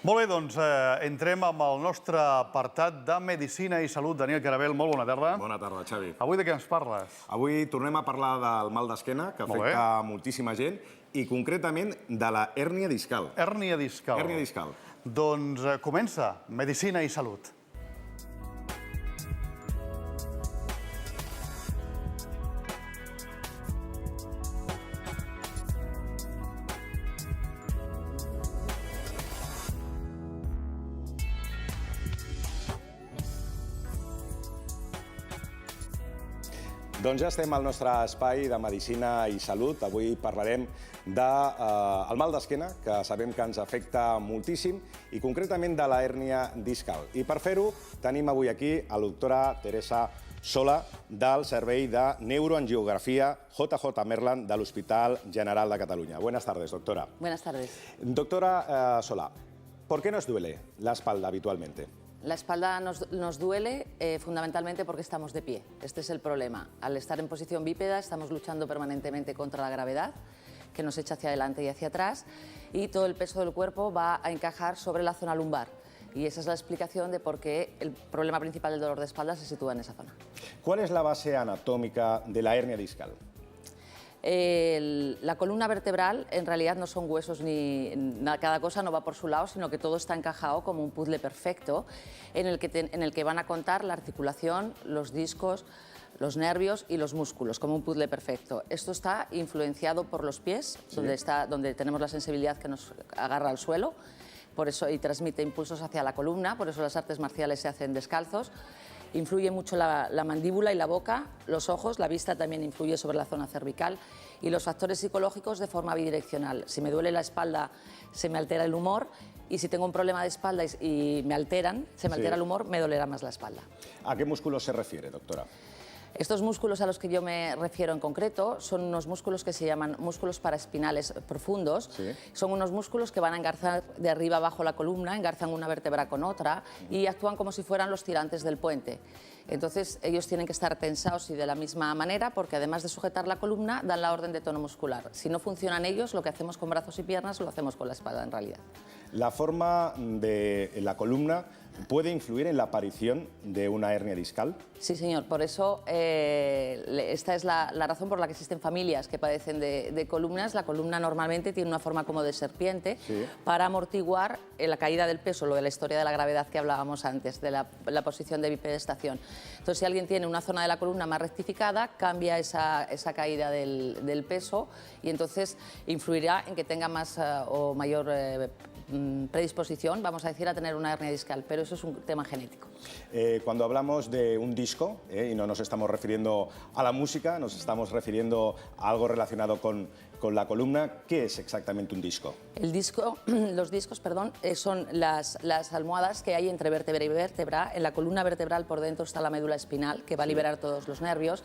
Molt bé, doncs entrem amb el nostre apartat de Medicina i Salut. Daniel Carabel, molt bona tarda. Bona tarda, Xavi. Avui de què ens parles? Avui tornem a parlar del mal d'esquena, que afecta moltíssima gent, i concretament de la hèrnia discal. Hèrnia discal. Hèrnia discal. Doncs comença Medicina i Salut. Doncs ja estem al nostre espai de Medicina i Salut. Avui parlarem del mal d'esquena, que sabem que ens afecta moltíssim, i concretament de la hèrnia discal. I per fer-ho tenim avui aquí a la doctora Teresa Sola, del Servei de Neuroangiografia JJ Merlan de l'Hospital General de Cataluña. Buenas tardes, doctora. Buenas tardes. Doctora Sola, ¿por qué nos duele la espalda habitualmente? La espalda nos duele fundamentalmente porque estamos de pie. Este es el problema. Al estar en posición bípeda estamos luchando permanentemente contra la gravedad, que nos echa hacia adelante y hacia atrás, y todo el peso del cuerpo va a encajar sobre la zona lumbar. Y esa es la explicación de por qué el problema principal del dolor de espalda se sitúa en esa zona. ¿Cuál es la base anatómica de la hernia discal? La columna vertebral en realidad no son huesos ni cada cosa no va por su lado, sino que todo está encajado como un puzzle perfecto en el que van a contar la articulación, los discos, los nervios y los músculos, como un puzzle perfecto. Esto está influenciado por los pies, sí, donde tenemos la sensibilidad que nos agarra al suelo, por eso, y transmite impulsos hacia la columna, por eso las artes marciales se hacen descalzos. Influye mucho la mandíbula y la boca, los ojos, la vista también influye sobre la zona cervical, y los factores psicológicos de forma bidireccional. Si me duele la espalda, se me altera el humor, y si tengo un problema de espalda y me alteran, se me altera el humor, me dolerá más la espalda. ¿A qué músculos se refiere, doctora? Estos músculos a los que yo me refiero en concreto son unos músculos que se llaman músculos paraespinales profundos. Sí. Son unos músculos que van a engarzar de arriba abajo la columna, engarzan una vértebra con otra y actúan como si fueran los tirantes del puente. Entonces ellos tienen que estar tensados y de la misma manera porque además de sujetar la columna dan la orden de tono muscular. Si no funcionan ellos, lo que hacemos con brazos y piernas lo hacemos con la espalda en realidad. ¿La forma de la columna puede influir en la aparición de una hernia discal? Sí, señor. Por eso esta es la razón por la que existen familias que padecen de columnas. La columna normalmente tiene una forma como de serpiente, sí, para amortiguar la caída del peso, lo de la historia de la gravedad que hablábamos antes, de la posición de bipedestación. Entonces, si alguien tiene una zona de la columna más rectificada, cambia esa caída del peso y entonces influirá en que tenga más o mayor predisposición, vamos a decir, a tener una hernia discal, pero eso es un tema genético. Cuando hablamos de un disco, y no nos estamos refiriendo a la música, nos estamos refiriendo a algo relacionado con la columna, ¿qué es exactamente un disco? Los discos, perdón, son las almohadas que hay entre vértebra y vértebra. En la columna vertebral por dentro está la médula espinal, que va a liberar todos los nervios,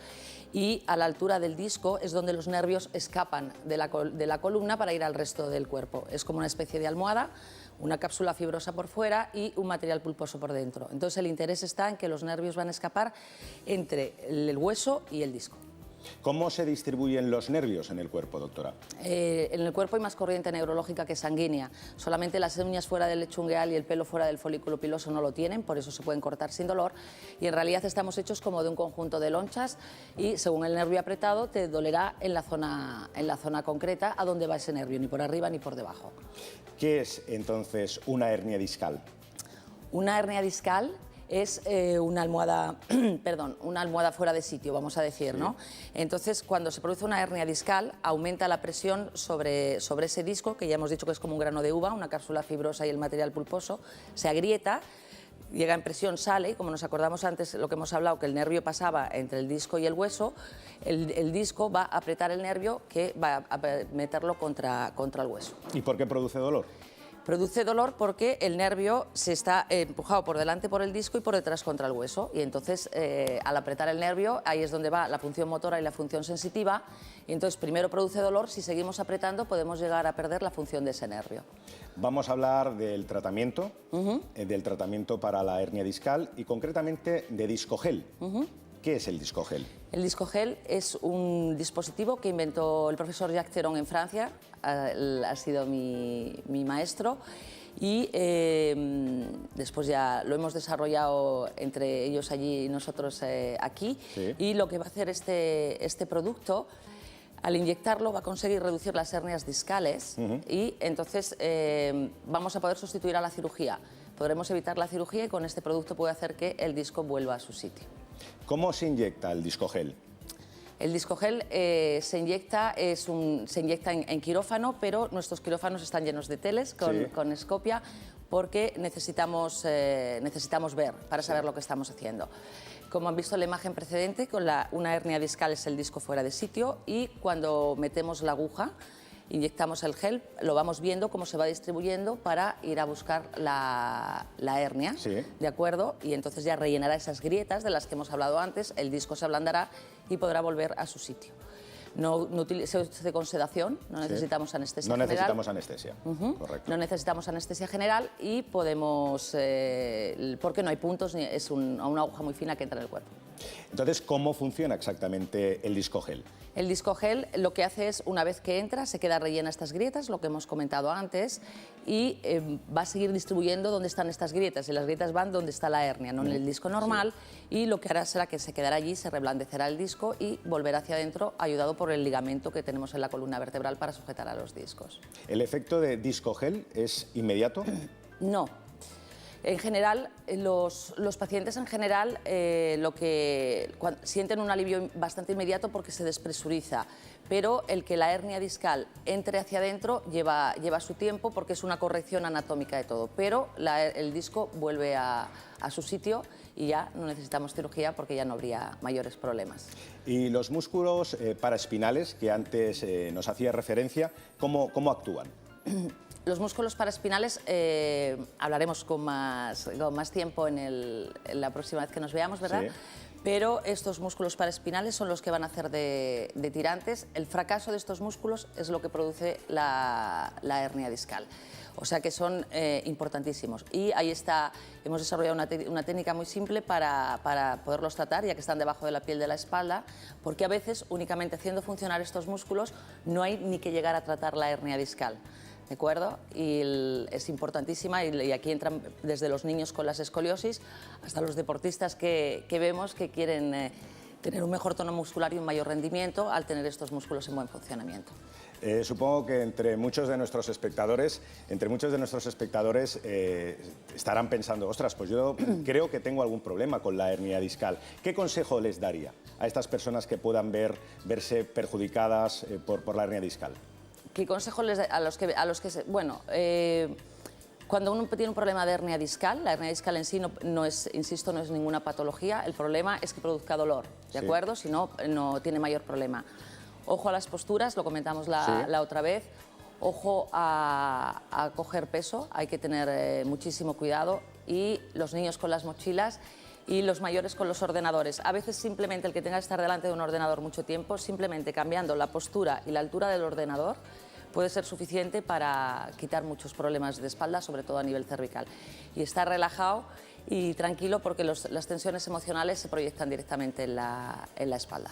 y a la altura del disco es donde los nervios escapan de la columna para ir al resto del cuerpo. Es como una especie de almohada, una cápsula fibrosa por fuera y un material pulposo por dentro. Entonces el interés está en que los nervios van a escapar entre el hueso y el disco. ¿Cómo se distribuyen los nervios en el cuerpo, doctora? En el cuerpo hay más corriente neurológica que sanguínea. Solamente las uñas fuera del lecho ungueal y el pelo fuera del folículo piloso no lo tienen, por eso se pueden cortar sin dolor. Y en realidad estamos hechos como de un conjunto de lonchas y según el nervio apretado te dolerá en la zona concreta a donde va ese nervio, ni por arriba ni por debajo. ¿Qué es entonces una hernia discal? Una hernia discal es una almohada, una almohada fuera de sitio, vamos a decir, sí, ¿no? Entonces, cuando se produce una hernia discal, aumenta la presión sobre ese disco, que ya hemos dicho que es como un grano de uva, una cápsula fibrosa y el material pulposo, se agrieta, llega en presión, sale, y como nos acordamos antes lo que hemos hablado, que el nervio pasaba entre el disco y el hueso, el disco va a apretar el nervio que va a meterlo contra el hueso. ¿Y por qué produce dolor? Produce dolor porque el nervio se está empujado por delante por el disco y por detrás contra el hueso. Y entonces, al apretar el nervio, ahí es donde va la función motora y la función sensitiva. Y entonces, primero produce dolor. Si seguimos apretando, podemos llegar a perder la función de ese nervio. Vamos a hablar del tratamiento, para la hernia discal y concretamente de discogel. ¿Qué es el discogel? El discogel es un dispositivo que inventó el profesor Jacques Theron en Francia, ha sido mi maestro, Y después ya lo hemos desarrollado entre ellos allí y nosotros aquí. Sí. Y lo que va a hacer este producto, al inyectarlo, va a conseguir reducir las hernias discales y entonces vamos a poder sustituir a la cirugía. Podremos evitar la cirugía y con este producto puede hacer que el disco vuelva a su sitio. ¿Cómo se inyecta el discogel? El discogel se inyecta en quirófano, pero nuestros quirófanos están llenos de teles con escopia porque necesitamos ver para saber lo que estamos haciendo. Como han visto en la imagen precedente, con una hernia discal es el disco fuera de sitio y cuando metemos la aguja, inyectamos el gel, lo vamos viendo cómo se va distribuyendo para ir a buscar la hernia, ¿de acuerdo? Y entonces ya rellenará esas grietas de las que hemos hablado antes, el disco se ablandará y podrá volver a su sitio. Se hace con sedación, no necesitamos anestesia general. No necesitamos anestesia, correcto. No necesitamos anestesia general y podemos, porque no hay puntos, es una aguja muy fina que entra en el cuerpo. Entonces, ¿cómo funciona exactamente el discogel? El discogel lo que hace es, una vez que entra, se queda rellena estas grietas, lo que hemos comentado antes, y va a seguir distribuyendo dónde están estas grietas. Y las grietas van donde está la hernia, no en el disco normal, y lo que hará será que se quedará allí, se reblandecerá el disco y volverá hacia adentro, ayudado por el ligamento que tenemos en la columna vertebral para sujetar a los discos. ¿El efecto de discogel es inmediato? No. En general, los pacientes en general sienten un alivio bastante inmediato porque se despresuriza, pero el que la hernia discal entre hacia adentro lleva su tiempo porque es una corrección anatómica de todo, pero el disco vuelve a su sitio y ya no necesitamos cirugía porque ya no habría mayores problemas. ¿Y los músculos paraespinales, que antes nos hacía referencia, cómo actúan? Los músculos paraespinales hablaremos con más tiempo en la próxima vez que nos veamos, ¿verdad? Sí. Pero estos músculos paraespinales son los que van a hacer de tirantes. El fracaso de estos músculos es lo que produce la hernia discal. O sea que son importantísimos. Y ahí está, hemos desarrollado una técnica muy simple para poderlos tratar, ya que están debajo de la piel de la espalda, porque a veces únicamente haciendo funcionar estos músculos no hay ni que llegar a tratar la hernia discal. ¿De acuerdo? Y es importantísima y aquí entran desde los niños con las escoliosis hasta los deportistas que vemos que quieren tener un mejor tono muscular y un mayor rendimiento al tener estos músculos en buen funcionamiento. Supongo que entre muchos de nuestros espectadores estarán pensando, ostras, pues yo creo que tengo algún problema con la hernia discal. ¿Qué consejo les daría a estas personas que puedan verse perjudicadas por la hernia discal? ¿Qué consejo les a los que bueno, cuando uno tiene un problema de hernia discal, la hernia discal en sí no es ninguna patología, el problema es que produzca dolor, ¿de acuerdo? Si no, no tiene mayor problema. Ojo a las posturas, lo comentamos la otra vez. Ojo a coger peso, hay que tener muchísimo cuidado. Y los niños con las mochilas y los mayores con los ordenadores. A veces simplemente el que tenga que estar delante de un ordenador mucho tiempo, simplemente cambiando la postura y la altura del ordenador, puede ser suficiente para quitar muchos problemas de espalda, sobre todo a nivel cervical. Y estar relajado y tranquilo porque las tensiones emocionales se proyectan directamente en la espalda.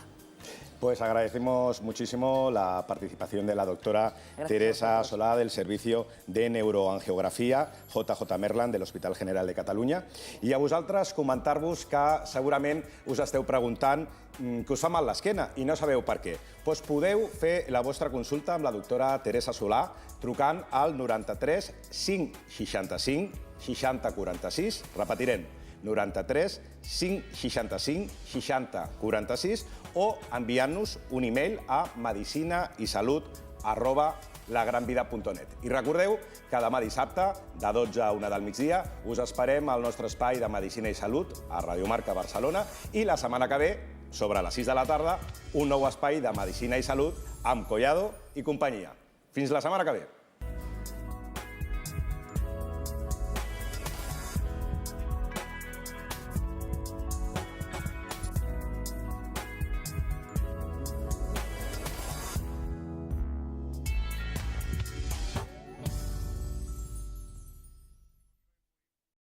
Pues agradecemos muchísimo la participación de la doctora Teresa Solà del Servicio de Neuroangiografia JJ Merlan de l'Hospital General de Catalunya. I a vosaltres comentar-vos que segurament us esteu preguntant que us fa mal l'esquena i no sabeu per què. Doncs podeu fer la vostra consulta amb la doctora Teresa Solà trucant al 93 565 60 46. Repetirem, 93 565 60 46 o enviant-nos un e-mail a medicinaIsalut@lagranvida.net. I recordeu que demà dissabte, de 12 a 1 del migdia, us esperem al nostre espai de Medicina i Salut a Radio Marca Barcelona i la setmana que ve, sobre les 6 de la tarda, un nou espai de Medicina i Salut amb Collado i companyia. Fins la setmana que ve.